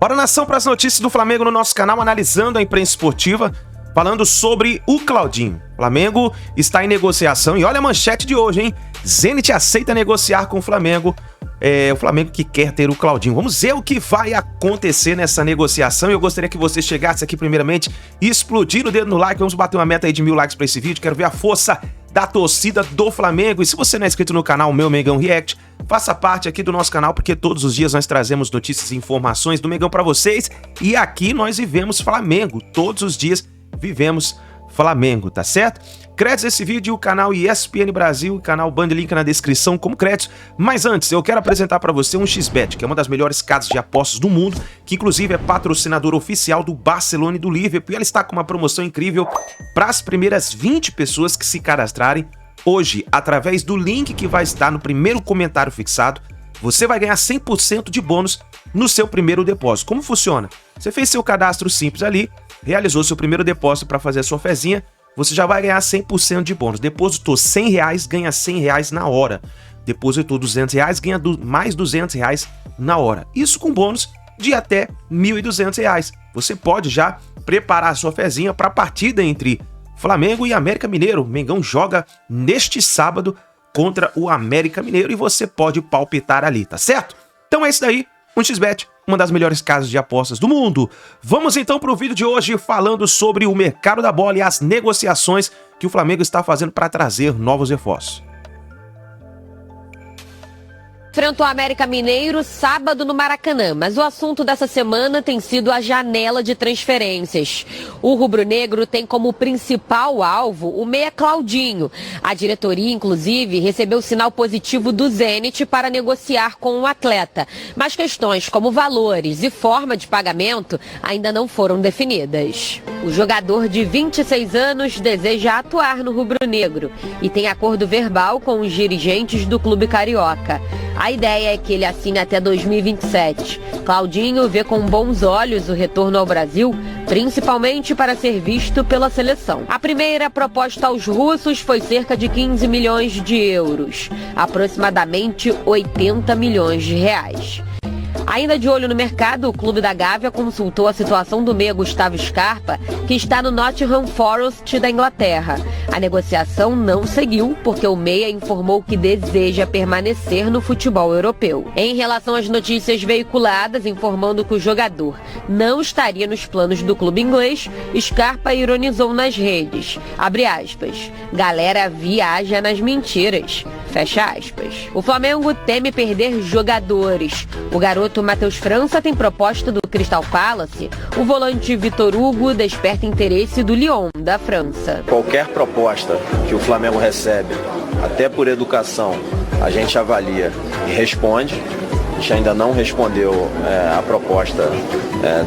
Bora, nação, para as notícias do Flamengo no nosso canal, analisando a imprensa esportiva, falando sobre o Claudinho. O Flamengo está em negociação e olha a manchete de hoje, hein? Zenit aceita negociar com o Flamengo. O Flamengo que quer ter o Claudinho. Vamos ver o que vai acontecer nessa negociação. E eu gostaria que você chegasse aqui primeiramente e explodir o dedo no like. Vamos bater uma meta aí de 1000 likes para esse vídeo. Quero ver a força da torcida do Flamengo. E se você não é inscrito no canal Meu Mengão React, faça parte aqui do nosso canal, porque todos os dias nós trazemos notícias e informações do Mengão para vocês. E aqui nós vivemos Flamengo. Todos os dias vivemos Flamengo, tá certo? Créditos desse vídeo, o canal ESPN Brasil, o canal Band, link na descrição como créditos. Mas antes, eu quero apresentar para você um XBet, que é uma das melhores casas de apostas do mundo, que inclusive é patrocinador oficial do Barcelona e do Liverpool. E ela está com uma promoção incrível para as primeiras 20 pessoas que se cadastrarem hoje, através do link que vai estar no primeiro comentário fixado. Você vai ganhar 100% de bônus no seu primeiro depósito. Como funciona? Você fez seu cadastro simples ali, realizou seu primeiro depósito para fazer a sua fezinha, você já vai ganhar 100% de bônus. Depositou R$100, ganha R$100 na hora. Depositou R$200, ganha mais R$200 na hora. Isso com bônus de até R$1.200. Você pode já preparar a sua fezinha para a partida entre Flamengo e América Mineiro. Mengão joga neste sábado contra o América Mineiro e você pode palpitar ali, tá certo? Então é isso daí, um XBet, uma das melhores casas de apostas do mundo. Vamos então para o vídeo de hoje falando sobre o mercado da bola e as negociações que o Flamengo está fazendo para trazer novos reforços. Enfrenta o América Mineiro sábado no Maracanã, mas o assunto dessa semana tem sido a janela de transferências. O rubro-negro tem como principal alvo o meia Claudinho. A diretoria, inclusive, recebeu sinal positivo do Zenit para negociar com o atleta, mas questões como valores e forma de pagamento ainda não foram definidas. O jogador de 26 anos deseja atuar no rubro-negro e tem acordo verbal com os dirigentes do clube carioca. A ideia é que ele assine até 2027. Claudinho vê com bons olhos o retorno ao Brasil, principalmente para ser visto pela seleção. A primeira proposta aos russos foi cerca de 15 milhões de euros, aproximadamente 80 milhões de reais. Ainda de olho no mercado, o clube da Gávea consultou a situação do meia Gustavo Scarpa, que está no Nottingham Forest da Inglaterra. A negociação não seguiu, porque o meia informou que deseja permanecer no futebol europeu. Em relação às notícias veiculadas informando que o jogador não estaria nos planos do clube inglês, Scarpa ironizou nas redes, abre aspas, galera viaja nas mentiras, fecha aspas. O Flamengo teme perder jogadores. O garoto Matheus França tem proposta do Crystal Palace. O volante Vitor Hugo desperta interesse do Lyon, da França. Qualquer proposta que o Flamengo recebe, até por educação, a gente avalia e responde. A gente ainda não respondeu a proposta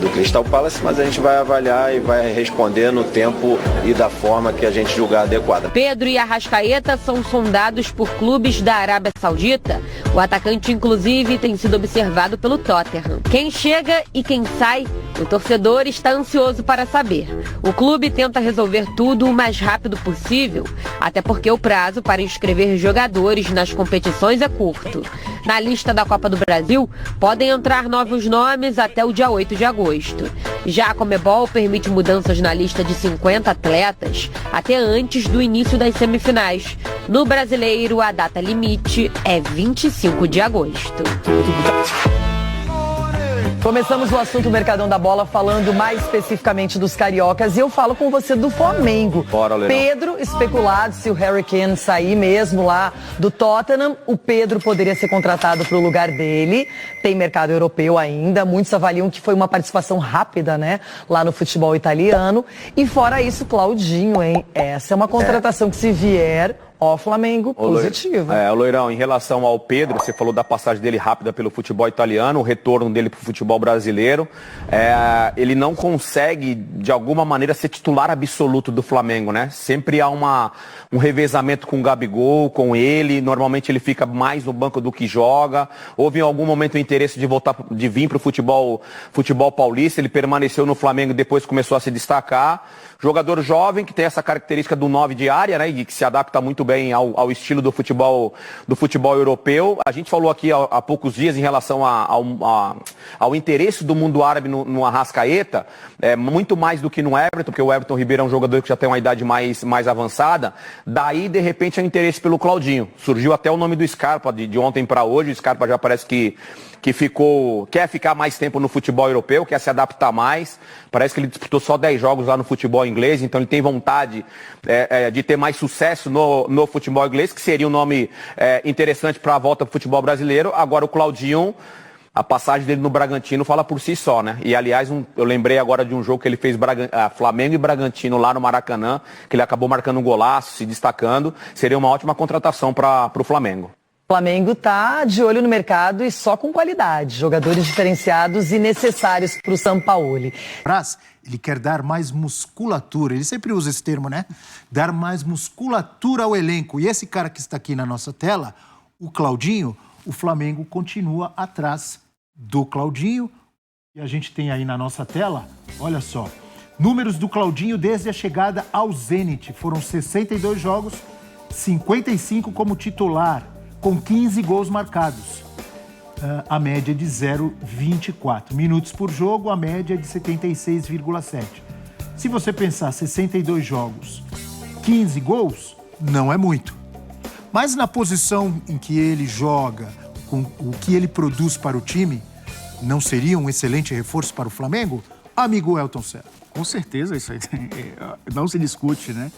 do Crystal Palace, mas a gente vai avaliar e vai responder no tempo e da forma que a gente julgar adequada. Pedro e Arrascaeta são sondados por clubes da Arábia Saudita. O atacante, inclusive, tem sido observado pelo Tottenham. Quem chega e quem sai, o torcedor está ansioso para saber. O clube tenta resolver tudo o mais rápido possível, até porque o prazo para inscrever jogadores nas competições é curto. Na lista da Copa do Brasil, podem entrar novos nomes até o dia 8 de agosto. Já a Conmebol permite mudanças na lista de 50 atletas até antes do início das semifinais. No Brasileiro, a data limite é 25 de agosto. Começamos o assunto Mercadão da Bola falando mais especificamente dos cariocas e eu falo com você do Flamengo. Bora, Leirão. Pedro, especulado se o Harry Kane sair mesmo lá do Tottenham, o Pedro poderia ser contratado para o lugar dele. Tem mercado europeu ainda, muitos avaliam que foi uma participação rápida, né, lá no futebol italiano. E fora isso, Claudinho, hein? Essa é uma contratação que se vier... Ó, Flamengo, positivo. Loirão, em relação ao Pedro, você falou da passagem dele rápida pelo futebol italiano, o retorno dele para o futebol brasileiro. Ele não consegue, de alguma maneira, ser titular absoluto do Flamengo, né? Sempre há um revezamento com o Gabigol, com ele. Normalmente ele fica mais no banco do que joga. Houve em algum momento o interesse de vir para o futebol paulista. Ele permaneceu no Flamengo e depois começou a se destacar. Jogador jovem, que tem essa característica do 9 de área, né? E que se adapta muito bem ao estilo do futebol europeu. A gente falou aqui há poucos dias em relação ao interesse do mundo árabe no Arrascaeta, muito mais do que no Everton, porque o Everton Ribeiro é um jogador que já tem uma idade mais avançada. Daí, de repente, é o interesse pelo Claudinho. Surgiu até o nome do Scarpa de ontem para hoje. O Scarpa já parece que quer ficar mais tempo no futebol europeu, quer se adaptar mais. Parece que ele disputou só 10 jogos lá no futebol inglês, então ele tem vontade de ter mais sucesso no futebol inglês, que seria um nome interessante para a volta para o futebol brasileiro. Agora o Claudinho, a passagem dele no Bragantino fala por si só, né? E aliás, eu lembrei agora de um jogo que ele fez Flamengo e Bragantino lá no Maracanã, que ele acabou marcando um golaço, se destacando. Seria uma ótima contratação para o Flamengo. O Flamengo está de olho no mercado e só com qualidade. Jogadores diferenciados e necessários para o Sampaoli. Ele quer dar mais musculatura. Ele sempre usa esse termo, né? Dar mais musculatura ao elenco. E esse cara que está aqui na nossa tela, o Claudinho, o Flamengo continua atrás do Claudinho. E a gente tem aí na nossa tela, olha só, números do Claudinho desde a chegada ao Zenit. Foram 62 jogos, 55 como titular, com 15 gols marcados. A média de 0,24 minutos por jogo, a média é de 76,7. Se você pensar 62 jogos, 15 gols, não é muito. Mas na posição em que ele joga, com o que ele produz para o time, não seria um excelente reforço para o Flamengo? Amigo Elton Serra. Com certeza, isso aí não se discute, né?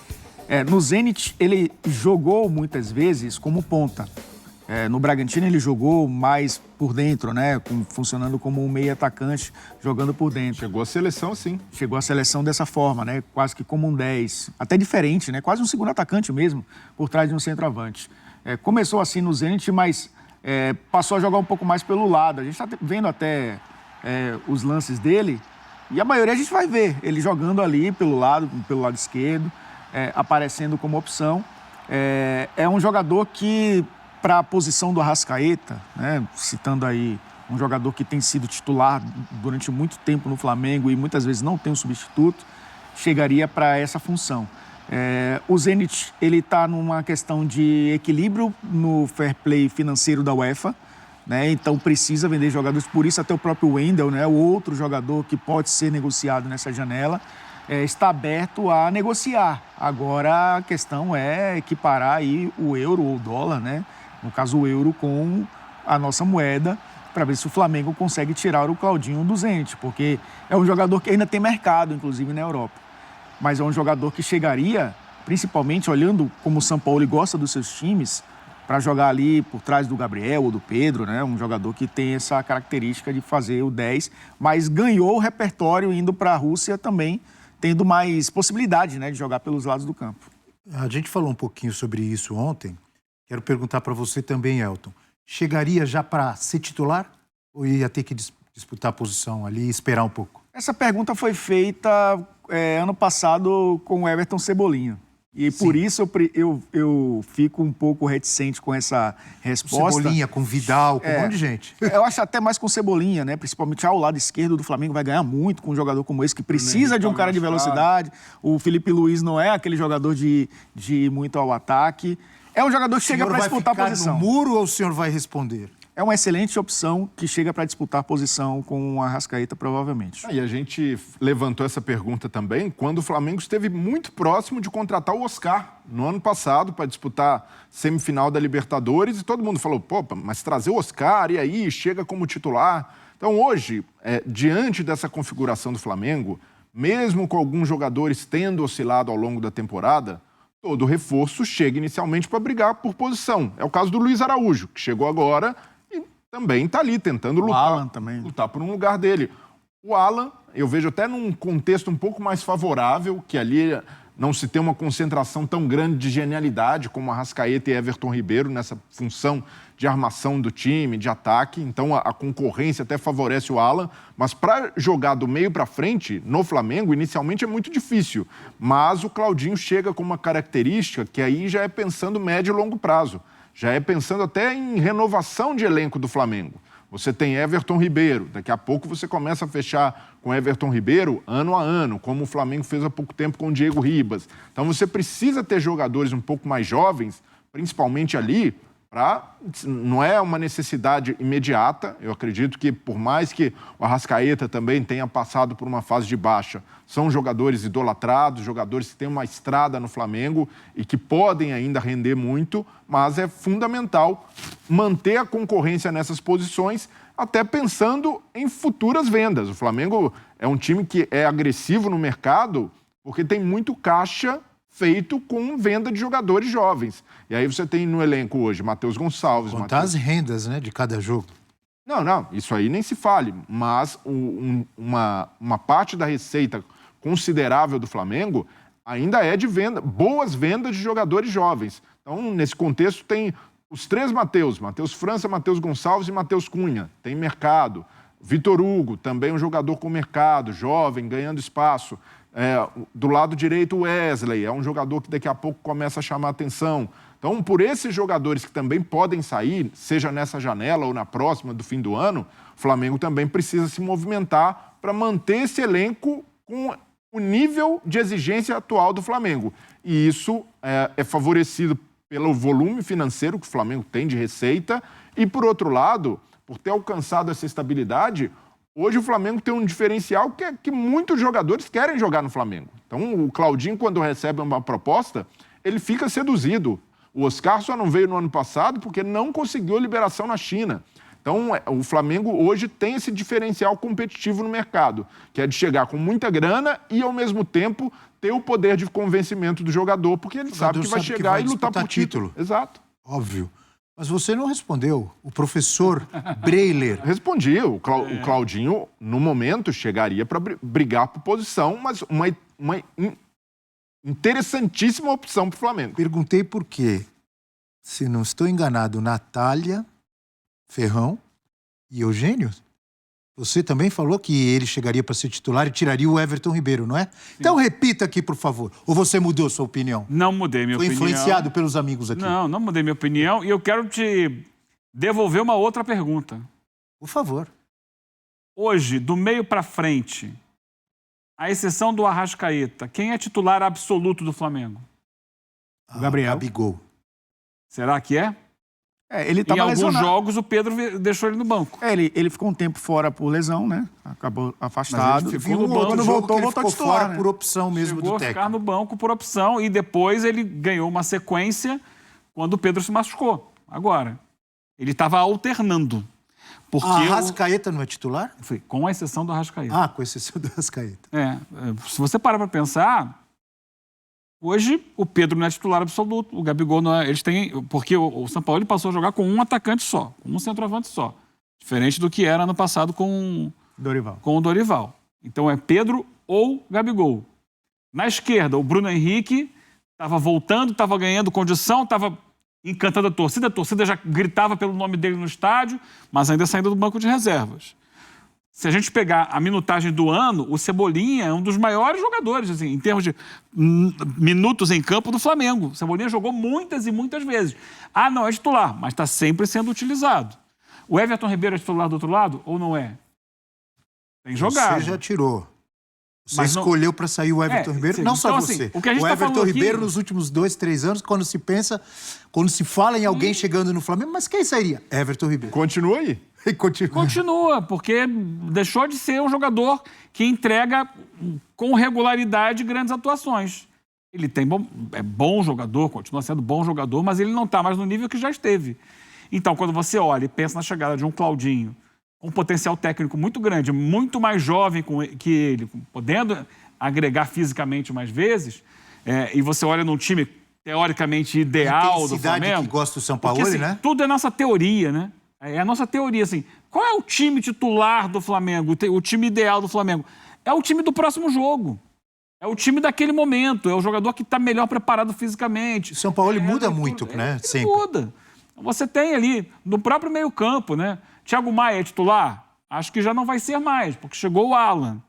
No Zenit, ele jogou muitas vezes como ponta. No Bragantino ele jogou mais por dentro, né? Funcionando como um meio atacante, jogando por dentro. Chegou à seleção, sim. Chegou à seleção dessa forma, né? Quase que como um 10. Até diferente, né? Quase um segundo atacante mesmo, por trás de um centroavante. Começou assim no Zenit, mas passou a jogar um pouco mais pelo lado. A gente está vendo até os lances dele, e a maioria a gente vai ver ele jogando ali pelo lado esquerdo, aparecendo como opção. É um jogador que, para a posição do Arrascaeta, né, citando aí um jogador que tem sido titular durante muito tempo no Flamengo e muitas vezes não tem um substituto, chegaria para essa função. O Zenit, ele está numa questão de equilíbrio no fair play financeiro da UEFA, né, então precisa vender jogadores, por isso até o próprio Wendel, né, o outro jogador que pode ser negociado nessa janela, está aberto a negociar. Agora a questão é equiparar aí o euro ou o dólar, né? No caso, o euro com a nossa moeda, para ver se o Flamengo consegue tirar o Claudinho do Zenit, porque é um jogador que ainda tem mercado, inclusive na Europa. Mas é um jogador que chegaria, principalmente olhando como o Sampaoli gosta dos seus times, para jogar ali por trás do Gabriel ou do Pedro, né? Um jogador que tem essa característica de fazer o 10, mas ganhou o repertório indo para a Rússia também, tendo mais possibilidade, né, de jogar pelos lados do campo. A gente falou um pouquinho sobre isso ontem. Quero perguntar para você também, Elton. Chegaria já para ser titular ou ia ter que disputar a posição ali e esperar um pouco? Essa pergunta foi feita ano passado com o Everton Cebolinha. E por isso eu fico um pouco reticente com essa resposta. Cebolinha, com Vidal, com um monte de gente. Eu acho até mais com Cebolinha, né? Principalmente ao lado esquerdo do Flamengo vai ganhar muito com um jogador como esse, que precisa de um cara de velocidade. O Felipe Luiz não é aquele jogador de ir muito ao ataque. É um jogador que chega para disputar a posição. No muro ou o senhor vai responder? É uma excelente opção que chega para disputar a posição com o Arrascaeta, provavelmente. E a gente levantou essa pergunta também quando o Flamengo esteve muito próximo de contratar o Oscar no ano passado para disputar semifinal da Libertadores, e todo mundo falou, pô, mas trazer o Oscar, e aí chega como titular. Então hoje, diante dessa configuração do Flamengo, mesmo com alguns jogadores tendo oscilado ao longo da temporada, todo reforço chega inicialmente para brigar por posição. É o caso do Luiz Araújo, que chegou agora e também está ali tentando lutar por um lugar dele. O Alan, eu vejo até num contexto um pouco mais favorável, que ali não se tem uma concentração tão grande de genialidade como Arrascaeta e Everton Ribeiro nessa função de armação do time, de ataque. Então a concorrência até favorece o Alan, mas para jogar do meio para frente no Flamengo, inicialmente é muito difícil. Mas o Claudinho chega com uma característica que aí já é pensando médio e longo prazo. Já é pensando até em renovação de elenco do Flamengo. Você tem Everton Ribeiro. Daqui a pouco você começa a fechar com Everton Ribeiro ano a ano, como o Flamengo fez há pouco tempo com o Diego Ribas. Então você precisa ter jogadores um pouco mais jovens, principalmente ali, não é uma necessidade imediata. Eu acredito que, por mais que o Arrascaeta também tenha passado por uma fase de baixa, são jogadores idolatrados, jogadores que têm uma estrada no Flamengo e que podem ainda render muito, mas é fundamental manter a concorrência nessas posições, até pensando em futuras vendas. O Flamengo é um time que é agressivo no mercado porque tem muito caixa feito com venda de jogadores jovens. E aí você tem no elenco hoje Matheus Gonçalves... Contar as rendas, né, de cada jogo. Não, isso aí nem se fale. Mas uma parte da receita considerável do Flamengo ainda é de venda, boas vendas de jogadores jovens. Então, nesse contexto, tem os três Matheus França, Matheus Gonçalves e Matheus Cunha. Tem mercado. Vitor Hugo, também um jogador com mercado, jovem, ganhando espaço. Do lado direito, o Wesley, é um jogador que daqui a pouco começa a chamar atenção. Então, por esses jogadores que também podem sair, seja nessa janela ou na próxima do fim do ano, o Flamengo também precisa se movimentar para manter esse elenco com o nível de exigência atual do Flamengo. E isso é favorecido pelo volume financeiro que o Flamengo tem de receita e, por outro lado, por ter alcançado essa estabilidade, hoje o Flamengo tem um diferencial que é que muitos jogadores querem jogar no Flamengo. Então, o Claudinho, quando recebe uma proposta, ele fica seduzido. O Oscar só não veio no ano passado porque não conseguiu liberação na China. Então, o Flamengo hoje tem esse diferencial competitivo no mercado, que é de chegar com muita grana e, ao mesmo tempo, ter o poder de convencimento do jogador, porque ele sabe que vai chegar e lutar por título. Exato. Óbvio. Mas você não respondeu. O professor Breiler. Respondi. O Claudinho, no momento, chegaria para brigar por posição, mas uma interessantíssima opção para o Flamengo. Perguntei por quê. Se não estou enganado, Natália, Ferrão e Eugênio, você também falou que ele chegaria para ser titular e tiraria o Everton Ribeiro, não é? Sim. Então repita aqui, por favor. Ou você mudou sua opinião? Não mudei minha opinião. Foi influenciado pelos amigos aqui? Não mudei minha opinião e eu quero te devolver uma outra pergunta. Por favor. Hoje, do meio para frente, à exceção do Arrascaeta, quem é titular absoluto do Flamengo? O Gabriel. Gabigol. Será que é? Ele em alguns jogos o Pedro deixou ele no banco. Ele ficou um tempo fora por lesão, né? Acabou afastado. Mas ele ficou no banco, voltou titular, fora, né? Por opção mesmo do técnico. Chegou a ficar no banco por opção e depois ele ganhou uma sequência quando o Pedro se machucou. Agora, ele estava alternando. Porque a Arrascaeta não é titular? Foi, com exceção do Arrascaeta. Com exceção do Arrascaeta. Se você parar para pensar, hoje o Pedro não é titular absoluto, o Gabigol não é. Eles têm, porque o São Paulo passou a jogar com um atacante só, com um centroavante só. Diferente do que era ano passado com o Dorival. Então é Pedro ou Gabigol. Na esquerda, o Bruno Henrique estava voltando, estava ganhando condição, estava encantando a torcida já gritava pelo nome dele no estádio, mas ainda saindo do banco de reservas. Se a gente pegar a minutagem do ano, o Cebolinha é um dos maiores jogadores, assim, em termos de minutos em campo do Flamengo. O Cebolinha jogou muitas e muitas vezes. Não é titular, mas está sempre sendo utilizado. O Everton Ribeiro é titular do outro lado ou não é? Tem jogado. Você já tirou. Você escolheu para sair o Everton Ribeiro, sim. não só então, você. Assim, o que a gente Everton Ribeiro aqui... nos últimos 2, 3 anos, quando se fala em alguém chegando no Flamengo, mas quem sairia? Everton Ribeiro. Continua aí. Continua, porque deixou de ser um jogador que entrega com regularidade grandes atuações. Ele é bom jogador, continua sendo bom jogador, mas ele não está mais no nível que já esteve. Então, quando você olha e pensa na chegada de um Claudinho, com um potencial técnico muito grande, muito mais jovem que ele, podendo agregar fisicamente mais vezes, e você olha num time teoricamente ideal do Flamengo... que gosta do São Paulo, porque, assim, né? Tudo é nossa teoria, né? É a nossa teoria, assim. Qual é o time titular do Flamengo, o time ideal do Flamengo? É o time do próximo jogo. É o time daquele momento, é o jogador que está melhor preparado fisicamente. O São Paulo muda muito, né? Sempre. Muda. Você tem ali, no próprio meio-campo, né? Thiago Maia é titular? Acho que já não vai ser mais, porque chegou o Alan.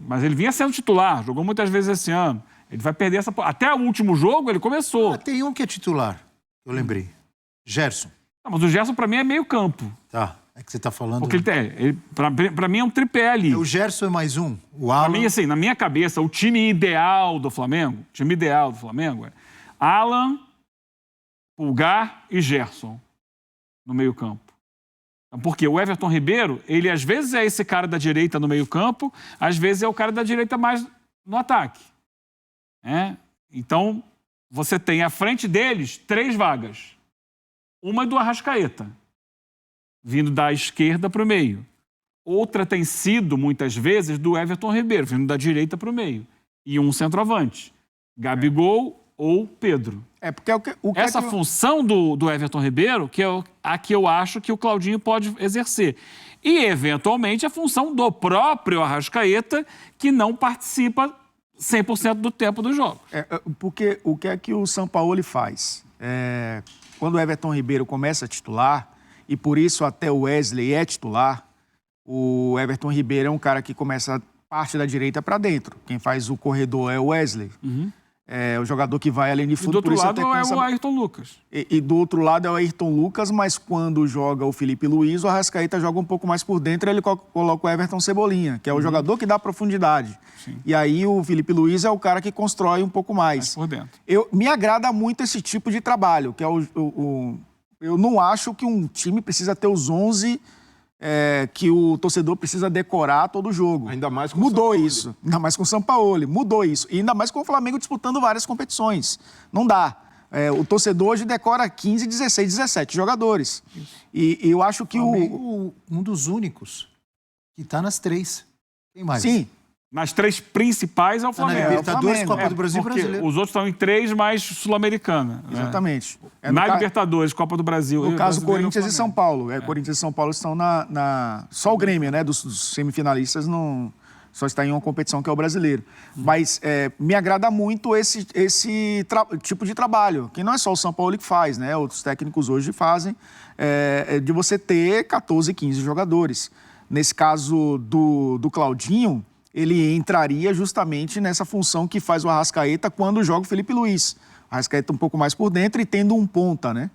Mas ele vinha sendo titular, jogou muitas vezes esse ano. Ele vai perder essa... Até o último jogo ele começou. Tem um que é titular, eu lembrei. Gerson. Mas o Gerson, pra mim, é meio campo. Tá, é que você tá falando... Porque pra mim é um tripé ali. O Gerson é mais um, o Pra Alan... mim, assim, na minha cabeça, o time ideal do Flamengo é Alan, Pulgar e Gerson no meio campo. Porque o Everton Ribeiro, ele às vezes é esse cara da direita no meio campo, às vezes é o cara da direita mais no ataque. Então, você tem à frente deles 3 vagas. Uma é do Arrascaeta, vindo da esquerda para o meio. Outra tem sido, muitas vezes, do Everton Ribeiro, vindo da direita para o meio. E um centroavante, Gabigol ou Pedro. Porque essa função do Everton Ribeiro, que é a que eu acho que o Claudinho pode exercer. E, eventualmente, a função do próprio Arrascaeta, que não participa 100% do tempo do jogo. Porque o que é que o Sampaoli faz? Quando o Everton Ribeiro começa a titular, e por isso até o Wesley é titular, o Everton Ribeiro é um cara que começa parte da direita para dentro. Quem faz o corredor é o Wesley. É o jogador que vai além de fundo. E do outro lado é o Ayrton Lucas. E do outro lado é o Ayrton Lucas, mas quando joga o Felipe Luiz, o Arrascaeta joga um pouco mais por dentro, ele coloca o Everton Cebolinha, que é o jogador que dá profundidade. Sim. E aí o Felipe Luiz é o cara que constrói um pouco mais. Por dentro. Me agrada muito esse tipo de trabalho, que é eu não acho que um time precisa ter os 11 que o torcedor precisa decorar todo jogo. Ainda mais com Mudou isso. Ainda mais com o Sampaoli. Mudou isso. E ainda mais com o Flamengo disputando várias competições. Não dá. O torcedor hoje decora 15, 16, 17 jogadores. E eu acho que um dos únicos que está nas 3. Quem mais? Sim. Nas 3 principais é o Flamengo. Na Libertadores, Copa do Brasil e Brasileiro. Os outros estão em 3 mais Sul-Americana. Exatamente. Na Libertadores, Copa do Brasil. No caso, Corinthians e São Paulo. Corinthians e São Paulo estão Só o Grêmio, né, dos semifinalistas, só está em uma competição que é o brasileiro. Mas me agrada muito esse tipo de trabalho, que não é só o São Paulo que faz, né? Outros técnicos hoje fazem, de você ter 14, 15 jogadores. Nesse caso do Claudinho, ele entraria justamente nessa função que faz o Arrascaeta quando joga o Felipe Luiz. O Arrascaeta um pouco mais por dentro e tendo um ponta, né?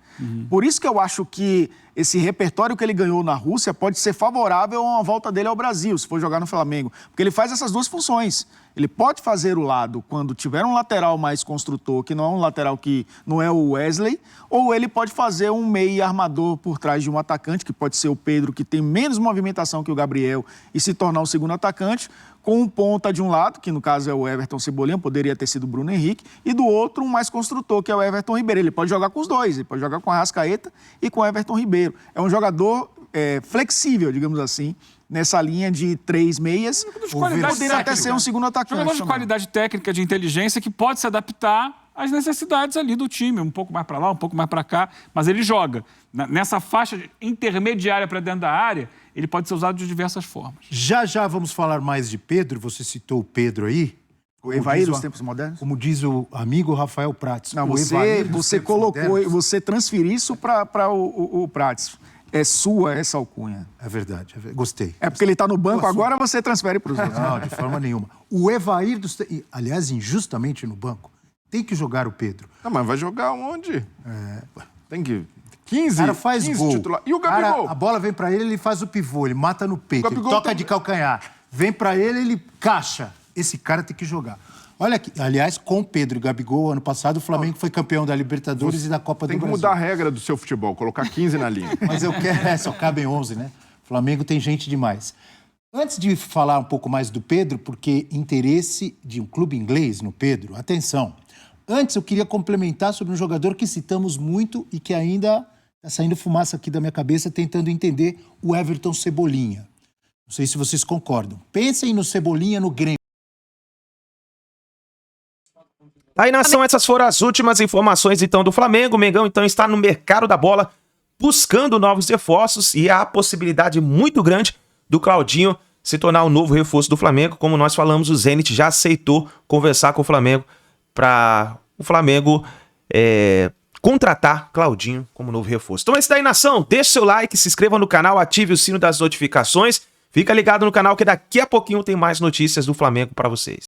Por isso que eu acho que esse repertório que ele ganhou na Rússia pode ser favorável a uma volta dele ao Brasil, se for jogar no Flamengo. Porque ele faz essas 2 funções. Ele pode fazer o lado quando tiver um lateral mais construtor, que não é um lateral que não é o Wesley, ou ele pode fazer um meio armador por trás de um atacante, que pode ser o Pedro, que tem menos movimentação que o Gabriel, e se tornar um segundo atacante, com um ponta de um lado, que no caso é o Everton Cebolinha, poderia ter sido o Bruno Henrique, e do outro um mais construtor, que é o Everton Ribeiro. Ele pode jogar com os dois, ele pode jogar com a Arrascaeta e com o Everton Ribeiro. É um jogador flexível, digamos assim, nessa linha de 3 meias, poderia até ser um segundo atacante. Jogador de qualidade técnica, de inteligência, que pode se adaptar às necessidades ali do time, um pouco mais para lá, um pouco mais para cá, mas ele joga. Nessa faixa intermediária para dentro da área, ele pode ser usado de diversas formas. Já vamos falar mais de Pedro, você citou o Pedro aí. O Evair dos tempos modernos? Como diz o amigo Rafael Prats. Não, você colocou, você transferiu isso para o Prats. É sua essa alcunha. É verdade, gostei. É porque ele está no banco, agora você transfere para os outros. Não, de forma nenhuma. O Evair dos... Aliás, injustamente no banco, tem que jogar o Pedro. Não, mas vai jogar onde? Tem que... 15, o cara faz 15 gol. Titular. E o Gabigol? A bola vem pra ele faz o pivô, ele mata no peito, ele toca de calcanhar. Vem pra ele caixa. Esse cara tem que jogar. Olha aqui, aliás, com o Pedro e Gabigol, ano passado, o Flamengo foi campeão da Libertadores e da Copa do Brasil. Tem que mudar a regra do seu futebol, colocar 15 na linha. Mas eu quero, só cabem 11, né? O Flamengo tem gente demais. Antes de falar um pouco mais do Pedro, porque interesse de um clube inglês no Pedro, atenção. Antes eu queria complementar sobre um jogador que citamos muito e que ainda está saindo fumaça aqui da minha cabeça tentando entender, o Everton Cebolinha. Não sei se vocês concordam. Pensem no Cebolinha no Grêmio. Aí, nação, essas foram as últimas informações, então, do Flamengo. O Mengão, então, está no mercado da bola, buscando novos reforços e há a possibilidade muito grande do Claudinho se tornar o novo reforço do Flamengo. Como nós falamos, o Zenit já aceitou conversar com o Flamengo para o Flamengo contratar Claudinho como novo reforço. Então é isso daí, nação. Deixe seu like, se inscreva no canal, ative o sino das notificações. Fica ligado no canal que daqui a pouquinho tem mais notícias do Flamengo para vocês.